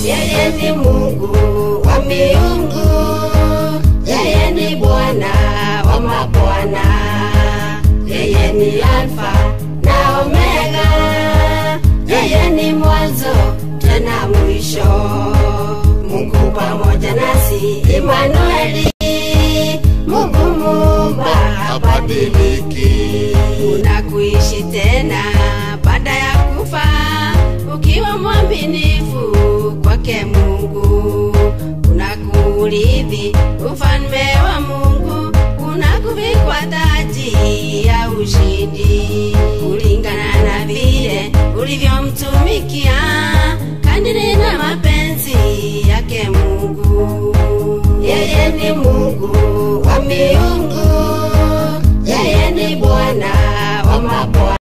Yeye ni Mungu wa miungu, yeye ni Bwana wa mabwana, yeye ni Alfa na Omega, yeye ni mwanzo tena mwisho. Mungu pamoja nasi, Emmanueli, Mungu Muumba habadiliki. Unakuishi tena baada ya kufa, ukiwa mwaminifu kwake Mungu. Unakuridhi ufalme wa Mungu, unakuvikwa taji ya ushindi, kulingana na vile ulivyomtumikia, kadiri na mapenzi yake Mungu. Yeye ni Mungu wa miungu,